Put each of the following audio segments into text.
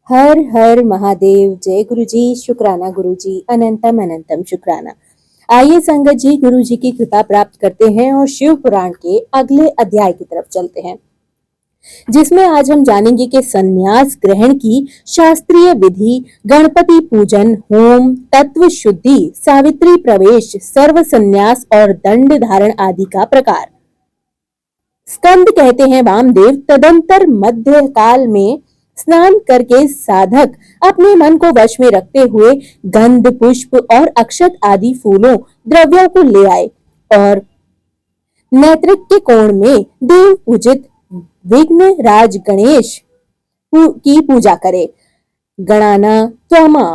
हर हर महादेव। जय गुरु जी, शुक्राना गुरु जी, अनंतम अनंतम शुक्राना। आइए संगत जी, गुरु जी की कृपा प्राप्त करते हैं और शिव पुराण के अगले अध्याय की तरफ चलते हैं, जिसमें आज हम जानेंगे कि संन्यास ग्रहण की शास्त्रीय विधि, गणपति पूजन, होम, तत्व शुद्धि, सावित्री प्रवेश, सर्व संन्यास और दंड धारण आदि का प्रकार। स्कंद कहते हैं वामदेव, तदंतर मध्य काल में स्नान करके साधक अपने मन को वश में रखते हुए गंध, पुष्प और अक्षत आदि फूलों द्रव्यों को ले आए और नैत्रिक के कोण में देव पूजित विघ्न राज गणेश की पूजा करे। गणाना त्वमा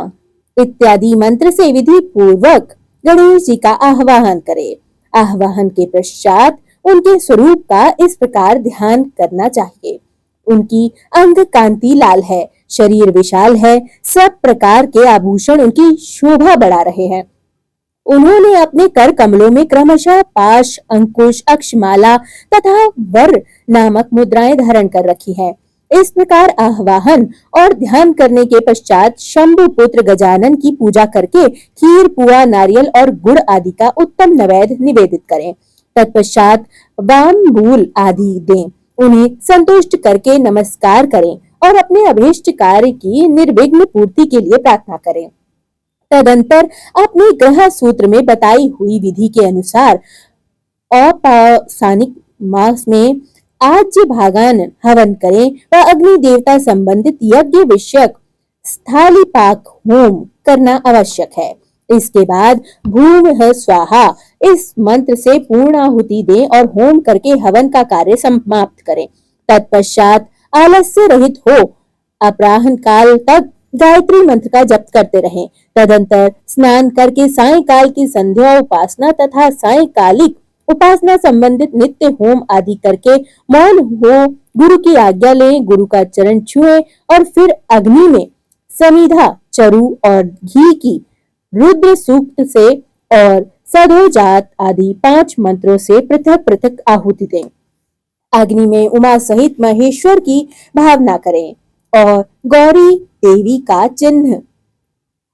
इत्यादि मंत्र से विधि पूर्वक गणेश जी का आह्वान करे। आह्वान के पश्चात उनके स्वरूप का इस प्रकार ध्यान करना चाहिए। उनकी अंग कांति लाल है, शरीर विशाल है, सब प्रकार के आभूषण उनकी शोभा बढ़ा रहे हैं। उन्होंने अपने कर कमलों में क्रमशः पाश, अंकुश, अक्षमाला तथा वर नामक मुद्राएं धारण कर रखी है। इस प्रकार आह्वान और ध्यान करने के पश्चात शंभु पुत्र गजानन की पूजा करके खीर, पुआ, नारियल और गुड़ आदि का उत्तम नैवेद्य निवेदित करें। तत्पश्चात वामबूल आदि दें, उन्हें संतुष्ट करके नमस्कार करें और अपने अभीष्ट कार्य की निर्विघ्न पूर्ति के लिए प्रार्थना करें। तदंतर अपने ग्रह सूत्र में बताई हुई विधि के अनुसार औपासनिक मास में आज्य भागान हवन करें व अग्नि देवता संबंधित यज्ञ विषयक स्थालीपाक होम करना आवश्यक है। इसके बाद भूमः स्वाहा इस मंत्र से पूर्णाहुति दें और होम करके हवन का कार्य समाप्त करें। तत्पश्चात आलस्य रहित हो अपराह्न काल तक गायत्री मंत्र का जप करते रहें। तदंतर स्नान करके सायंकाल की संध्या उपासना तथा सायंकालिक उपासना संबंधित नित्य होम आदि करके मौन हो गुरु की आज्ञा लें, गुरु का चरण छुएं और फिर अग्नि में समिधा, चरु और घी की रुद्र सूक्त से और सधोजात आदि 5 मंत्रों से पृथक पृथक आहुति दें। अग्नि में उमा सहित महेश्वर की भावना करें और गौरी देवी का चिन्ह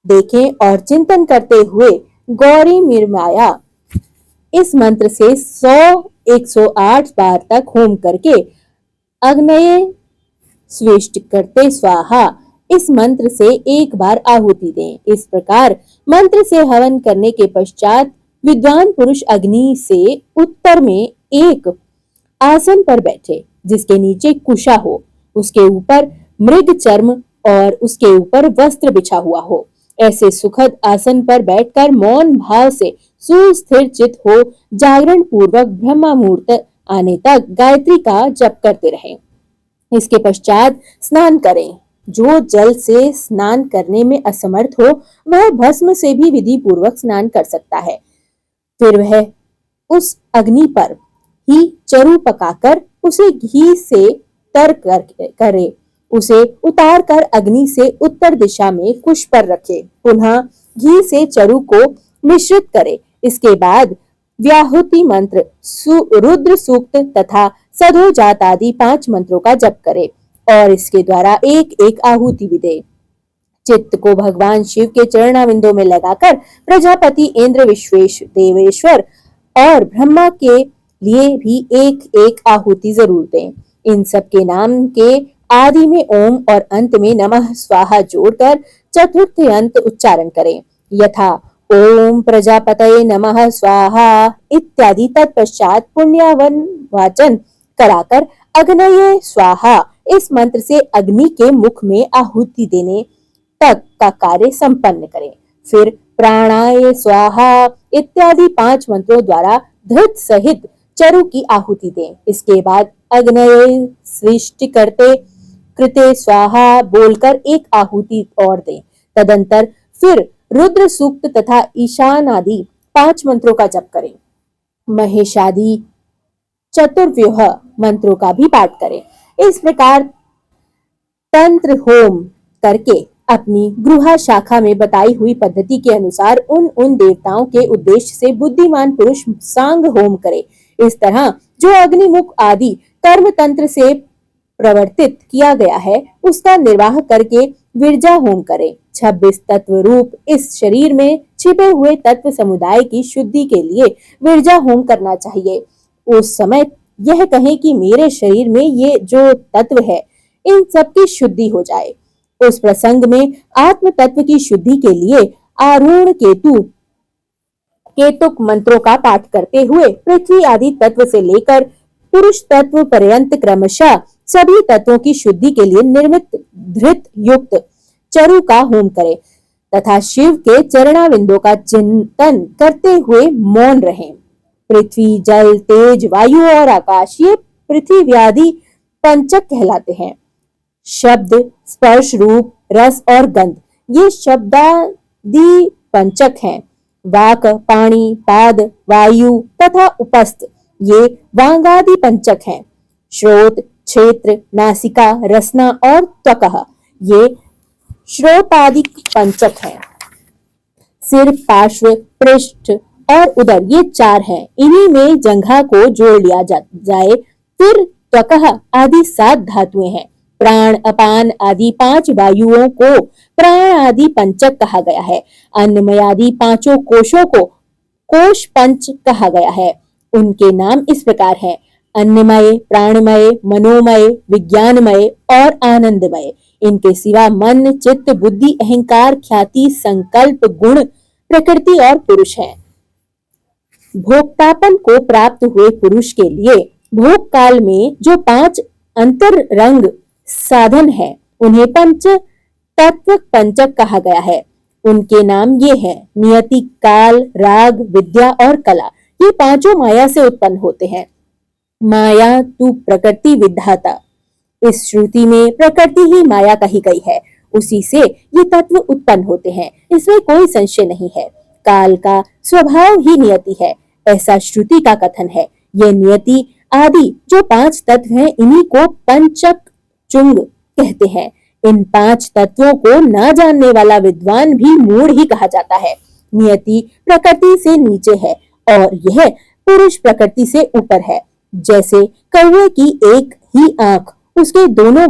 देखें और चिंतन करते हुए गौरी मिर्माया इस मंत्र से 100-108 बार तक होम करके अग्नये स्विष्ट करते स्वाहा इस मंत्र से 1 बार आहुति दें। इस प्रकार मंत्र से हवन करने के पश्चात विद्वान पुरुष अग्नि से उत्तर में एक आसन पर बैठे, जिसके नीचे कुशा हो, उसके ऊपर मृग चर्म और उसके ऊपर वस्त्र बिछा हुआ हो। ऐसे सुखद आसन पर बैठकर मौन भाव से सुस्थिर चित हो जागरण पूर्वक ब्रह्म मुहूर्त आने तक गायत्री का जप करते रहें। इसके पश्चात स्नान करें। जो जल से स्नान करने में असमर्थ हो वह भस्म से भी विधि पूर्वक स्नान कर सकता है। फिर वह उस अग्नि पर ही चरु पकाकर उसे घी से तर करे, उसे उतार कर अग्नि से उत्तर दिशा में कुश पर रखे, पुनः घी से चरु को मिश्रित करे। इसके बाद व्याहुति मंत्र, रुद्र सूक्त तथा सधोजात आदि 5 मंत्रों का जप करे और इसके द्वारा एक एक आहुति भी दे। चित्त को भगवान शिव के चरणाविंदों में लगाकर प्रजापति इंद्र, विश्वेश देवेश्वर और ब्रह्मा के लिए भी एक एक आहुति जरूर दें। इन सब के नाम के आदि में ओम और अंत में नमः स्वाहा जोड़कर चतुर्थ अंत उच्चारण करें, यथा ओम प्रजापतये नमः स्वाहा इत्यादि। तत्पश्चात पुण्यावन वाचन कराकर अग्नये स्वाहा इस मंत्र से अग्नि के मुख में आहुति देने तक का कार्य संपन्न करें। फिर प्राणाय स्वाहा इत्यादि 5 मंत्रों द्वारा धृत सहित चरु की आहुति दें। इसके बाद अग्नये सृष्टि करते कृते स्वाहा बोलकर एक आहुति और दें। तदंतर फिर रुद्र सूक्त तथा ईशान आदि 5 मंत्रों का जप करें। महेशादि चतुर्व्यूह मंत्रों का भी पाठ करें। इस प्रकार तंत्र होम करके अपनी गृह शाखा में बताई हुई पद्धति के अनुसार उन देवताओं के उद्देश्य से बुद्धिमान पुरुष सांग होम करे। इस तरह जो अग्निमुख आदि कर्म तंत्र से प्रवर्तित किया गया है उसका निर्वाह करके विरजा होम करें। 26 तत्व रूप इस शरीर में छिपे हुए तत्व समुदाय की शुद्धि के लिए विरजा होम करना चाहिए। उस समय यह कहें कि मेरे शरीर में ये जो तत्व है इन सब की शुद्धि हो जाए। उस प्रसंग में आत्म तत्व की शुद्धि के लिए आरूढ़ केतुक मंत्रों का पाठ करते हुए पृथ्वी आदि तत्व से लेकर पुरुष तत्व पर्यंत क्रमशः सभी तत्वों की शुद्धि के लिए निर्मित धृत युक्त चरु का होम करें तथा शिव के चरणाविंदों का चिंतन करते हुए मौन रहें। पृथ्वी, जल, तेज, वायु और आकाश ये पृथ्वी आदि पंचक कहलाते हैं। शब्द, स्पर्श, रूप, रस और गंध ये शब्दादि पंचक हैं। वाक, पाणी, पाद, वायु तथा उपस्थ ये वांगादि पंचक हैं। श्रोत, क्षेत्र, नासिका, रसना और त्वकः ये श्रोतादि पंचक हैं। सिर, पार्श्व, पृष्ठ और उदर ये 4 हैं। इन्हीं में जंघा को जोड़ लिया जाए फिर त्वकः आदि 7 धातुएं हैं। प्राण, अपान आदि 5 वायुओं को प्राण आदि पंचक कहा गया है। अन्नमय आदि 5 कोशों को कोश पंच कहा गया है। उनके नाम इस प्रकार हैं: अन्नमय, प्राणमय, मनोमय, विज्ञानमय और आनंदमय। इनके सिवा मन, चित्त, बुद्धि, अहंकार, ख्याति, संकल्प, गुण, प्रकृति और पुरुष हैं। भोक्तापन को प्राप्त हुए पुरुष के लिए भोग काल में जो 5 अंतरंग साधन है उन्हें पंच तत्व पंचक कहा गया है। उनके नाम ये हैं: नियति, काल, राग, विद्या और कला। ये 5 माया से उत्पन्न होते हैं। माया तू प्रकृति विधाता, इस श्रुति में प्रकृति ही माया कही गई है। उसी से ये तत्व उत्पन्न होते हैं, इसमें कोई संशय नहीं है। काल का स्वभाव ही नियति है, ऐसा श्रुति का कथन है। ये नियति आदि जो 5 तत्व हैं इन्हीं को पंचक चुंग कहते हैं। इन 5 तत्वों को ना जानने वाला विद्वान भी मूढ़ ही कहा जाता है। नियति प्रकृति से नीचे है और यह पुरुष प्रकृति से ऊपर है। जैसे कौवे की एक ही आंख उसके दोनों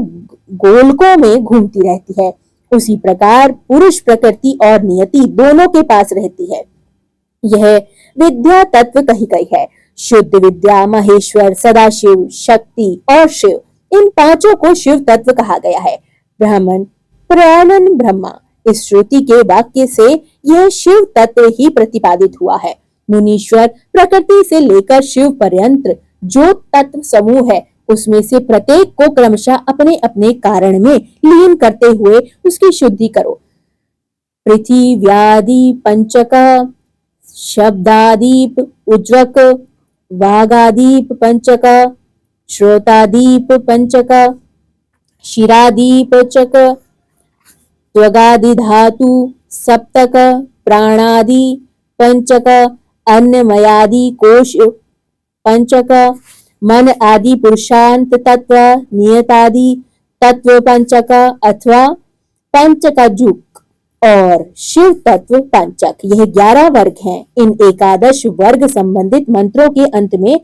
गोलकों में घूमती रहती है, उसी प्रकार पुरुष प्रकृति और नियति दोनों के पास रहती है। यह विद्या तत्व कही गई है। शुद्ध विद्या, महेश्वर, सदाशिव, शक्ति और शिव, इन 5 को शिव तत्व कहा गया है। ब्राह्मण, प्राणन ब्रह्मा, इस श्रुति के वाक्य से यह शिव तत्व ही प्रतिपादित हुआ है। मुनीश्वर, प्रकृति से लेकर शिव पर्यंत जो तत्व समूह है उसमें से प्रत्येक को क्रमशः अपने अपने कारण में लीन करते हुए उसकी शुद्धि करो। पृथिव्यादि पंचक, शब्दादीप उज्ज्वक, वागादीप पंचक, श्रोतादीप पंचक, शिरादीप चक, त्वगादि धातु सप्तक, प्राणादि पंचक, अन्नमयादि कोश पंचक, मन आदि पुरुषांत तत्व, नियतादि तत्व पंचक अथवा पंचकजुक और शिव तत्व पंचक, यह 11 वर्ग हैं। इन एकादश वर्ग संबंधित मंत्रों के अंत में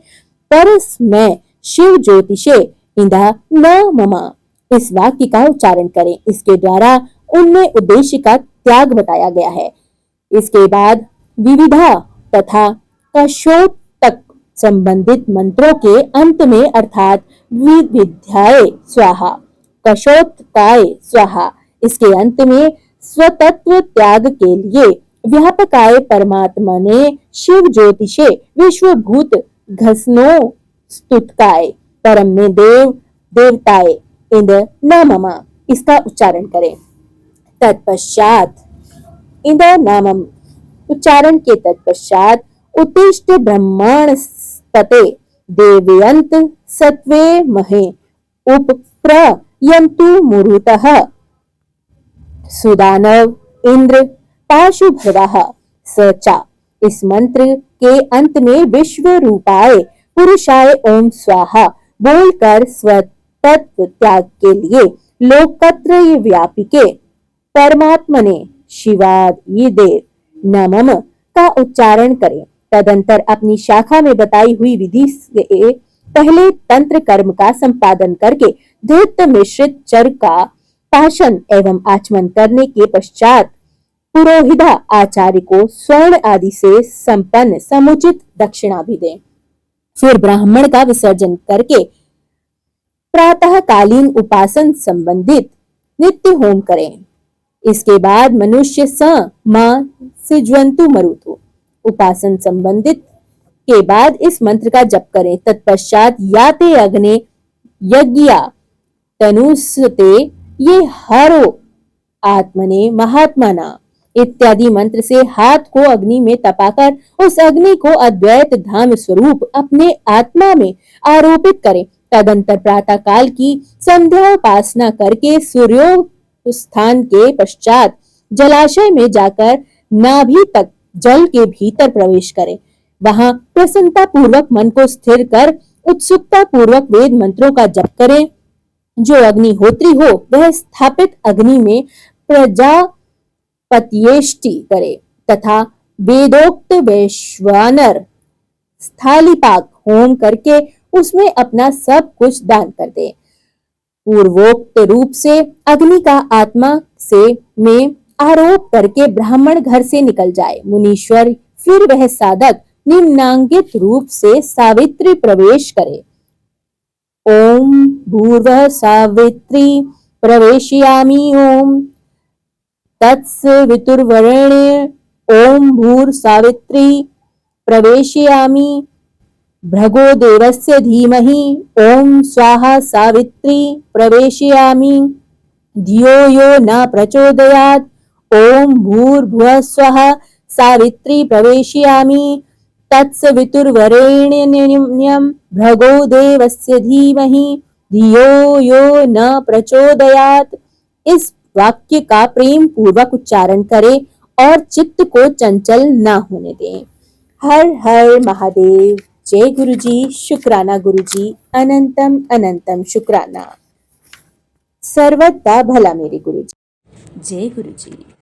परस्मै शिव ज्योतिषे इंदा न ममा इस वाक्य का उच्चारण करें। इसके द्वारा उनमें उद्देश्य का त्याग बताया गया है। इसके बाद विविधा तथा कशोतक संबंधित मंत्रों के अंत में अर्थात विविध्याय स्वाहा, कशोतकाय स्वाहा, इसके अंत में स्वतत्व त्याग के लिए व्यापकाय परमात्मा ने शिव ज्योतिषे विश्वभूत घसनो स्तुतकाय परम में देव देवताय इंद न ममा इसका उच्चारण करें। तत्पश्चात इंद नामम उच्चारण के तत्पश्चात उत्तिष्ठ ब्रह्मांड पते देवयंत सत्वे महे उपप्रयन्तु मुरुतः सुदानव इंद्र पाशुभवः सचा। इस मंत्र के अंत में विश्व रूपाय पुरुषाय ओम स्वाहा बोलकर स्वतत्व त्याग के लिए लोकत्रय व्यापिके परमात्मने शिवाय नमः का उच्चारण करें। तदंतर अपनी शाखा में बताई हुई विधि से पहले तंत्र कर्म का संपादन करके धृत मिश्रित चर का पाशन एवं आचमन करने के पश्चात पुरोहिता आचार्य को स्वर्ण आदि से संपन्न समुचित दक्षिणा भी दें। फिर ब्राह्मण का विसर्जन करके प्रातःकालीन उपासन संबंधित नित्य होम करें। इसके बाद मनुष्य स मां सिज्वंतु मरुतु उपासन संबंधित के बाद इस मंत्र का जप करें। तत्पश्चात याते अग्ने यज्ञा तनुसते ये हरो आत्मने महात्मना इत्यादि मंत्र से हाथ को अग्नि में तपाकर उस अग्नि को अद्वैत धाम स्वरूप अपने आत्मा में आरोपित करें। तदंतर प्रातः काल की संध्या उपासना करके सूर्योत्थान के पश्चात जलाशय में जाकर नाभि तक जल के भीतर प्रवेश करें। वहां प्रसन्नता पूर्वक मन को स्थिर कर उत्सुकता पूर्वक वेद मंत्रों का जप करें। जो अग्निहोत्री हो वह स्थापित अग्नि में प्रजापत्येष्टि करे तथा वेदोक्त वैश्वानर स्थालीपाक होम करके उसमें अपना सब कुछ दान कर दे। पूर्वोक्त रूप से अग्नि का आत्मा से में आरोप करके ब्राह्मण घर से निकल जाए। मुनीश्वर फिर वह साधक निम्नांकित रूप से सावित्री प्रवेश करे। ओम भूर्भुवः सावित्री प्रवेशयामि ओम तत्सवितुर्वरेण्यं ओम भूर्सावित्री प्रवेशयामि भृगो देवस्य धीमहि ओम स्वाहा सावित्री प्रवेशयामि धियो यो न प्रचोदयात् ओम भूर्भुवः स्वः सावित्री प्रवेशयामि तत्सवितुर्वरेण्यं भृगो देवस्य धीमहि धियो यो न प्रचोदयात्। इस वाक्य का प्रेम पूर्वक उच्चारण करें और चित्त को चंचल न होने दें। हर हर महादेव। जय गुरुजी। शुक्राना गुरुजी। अनंतम अनंतम शुक्राना। सर्वदा भला मेरे गुरुजी। जय गुरुजी।